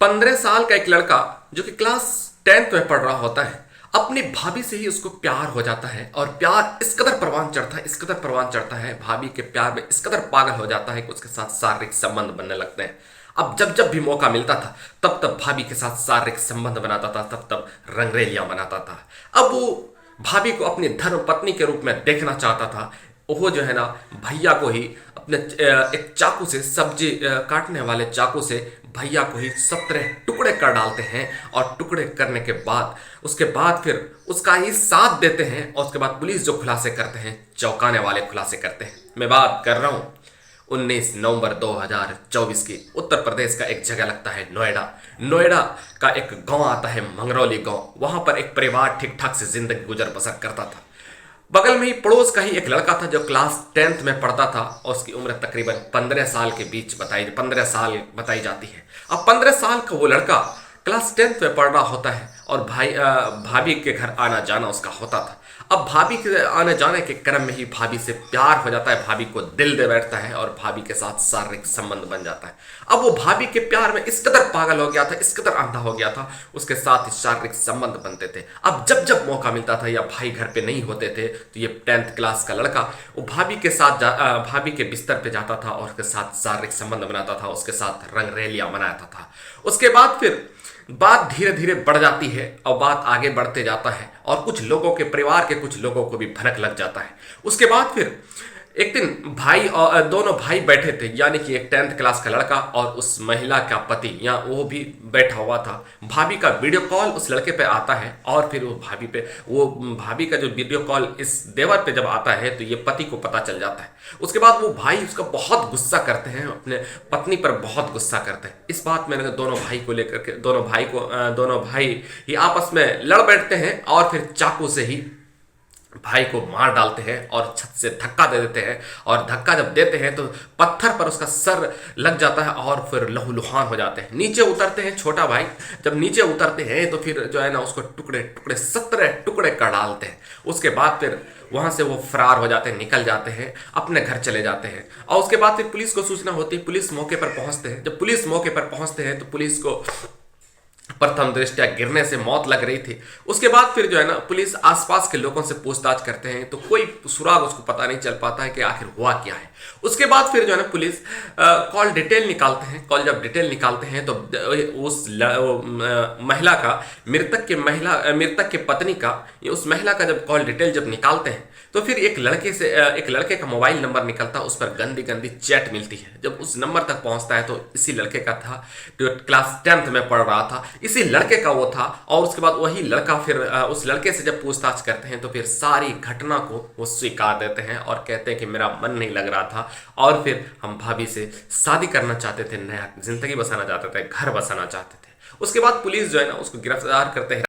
15 साल का एक लड़का जो कि क्लास 10th में पढ़ रहा होता है, अपनी भाभी से ही उसको प्यार हो जाता है और प्यार इस कदर परवान चढ़ता है, इस कदर परवान चढ़ता है, भाभी के प्यार में इस कदर पागल हो जाता है कि उसके साथ शारीरिक संबंध बनने लगते हैं। अब जब जब भी मौका मिलता था तब तब भाभी के साथ शारीरिक संबंध बनाता था, तब तब रंगरेलियां बनाता था। अब वो भाभी को अपनी धर्म पत्नी के रूप में देखना चाहता था। वो जो है ना, भैया को ही अपने एक चाकू से, सब्जी काटने वाले चाकू से भैया को ही 17 टुकड़े कर डालते हैं और टुकड़े करने के बाद उसके बाद फिर उसका ही साथ देते हैं। और उसके बाद पुलिस जो खुलासे करते हैं, चौंकाने वाले खुलासे करते हैं। मैं बात कर रहा हूँ 19 नवंबर 2024 की उत्तर प्रदेश का एक जगह लगता है नोएडा। नोएडा का एक गांव आता है मंगरौली गांव। वहां पर एक परिवार ठीक ठाक से जिंदगी गुजर बसर करता था। बगल में ही पड़ोस का ही एक लड़का था जो क्लास 10th में पढ़ता था और उसकी उम्र तकरीबन 15 साल के बीच 15 साल बताई जाती है। अब 15 साल का वो लड़का क्लास 10th में पढ़ रहा होता है और भाभी के घर आना जाना उसका होता था। अब भाभी के आने जाने के क्रम में ही भाभी से प्यार हो जाता है, भाभी को दिल दे बैठता है और भाभी के साथ शारीरिक संबंध बन जाता है। अब वो भाभी के प्यार में इस कदर पागल हो गया था, इस कदर अंधा हो गया था, उसके साथ शारीरिक संबंध बनते थे। अब जब जब मौका मिलता था या भाई घर पे नहीं होते थे तो ये 10th क्लास का लड़का वो भाभी के साथ भाभी के बिस्तर पे जाता था और उसके साथ शारीरिक संबंध बनाता था, उसके साथ रंगरेलियां मनाता था। उसके बाद फिर बात धीरे धीरे बढ़ जाती है और बात आगे बढ़ते जाता है और कुछ लोगों के परिवार के कुछ लोगों को भी भनक लग जाता है। उसके बाद फिर एक दिन भाई और दोनों भाई बैठे थे, यानी कि एक 10th क्लास का लड़का और उस महिला का पति, या वो भी बैठा हुआ था। भाभी का वीडियो कॉल उस लड़के पे आता है और फिर वो भाभी का जो वीडियो कॉल इस देवर पे जब आता है तो ये पति को पता चल जाता है। उसके बाद वो भाई उसका बहुत गुस्सा करते हैं, अपने पत्नी पर बहुत गुस्सा करते हैं। इस बात में दोनों भाई को लेकर के दोनों भाई ही आपस में लड़ बैठते हैं और फिर चाकू से ही भाई को मार डालते हैं और छत से धक्का दे देते हैं। और धक्का जब देते हैं तो पत्थर पर उसका सर लग जाता है और फिर लहूलुहान हो जाते हैं। नीचे उतरते हैं छोटा भाई, जब नीचे उतरते हैं तो फिर जो है ना उसको टुकड़े टुकड़े 17 टुकड़े कर डालते हैं। उसके बाद फिर वहां से वो फरार हो जाते हैं, निकल जाते हैं, अपने घर चले जाते हैं। और उसके बाद फिर पुलिस को सूचना होती है, पुलिस मौके पर पहुंचते हैं। जब पुलिस मौके पर पहुंचते हैं तो पुलिस को प्रथम दृष्टया गिरने से मौत लग रही थी। उसके बाद फिर जो है ना पुलिस आसपास के लोगों से पूछताछ करते हैं तो कोई सुराग उसको पता नहीं चल पाता है कि आखिर हुआ क्या है। उसके बाद फिर जो है ना पुलिस कॉल डिटेल निकालते हैं। कॉल जब डिटेल निकालते हैं तो उस महिला का, मृतक के पत्नी का, उस महिला का जब कॉल डिटेल जब निकालते हैं तो फिर एक लड़के का मोबाइल नंबर निकलता है, उस पर गंदी गंदी चैट मिलती है। जब उस नंबर तक पहुंचता है तो इसी लड़के का था जो क्लास 10th में पढ़ रहा था, इसी लड़के का वो था। और उसके बाद वही लड़का फिर उस लड़के से जब पूछताछ करते हैं तो फिर सारी घटना को वो स्वीकार देते हैं और कहते हैं कि मेरा मन नहीं लग रहा था और फिर हम भाभी से शादी करना चाहते थे, नया जिंदगी बसाना चाहते थे, घर बसाना चाहते थे। उसके बाद पुलिस जो है ना उसको गिरफ्तार करते हैं।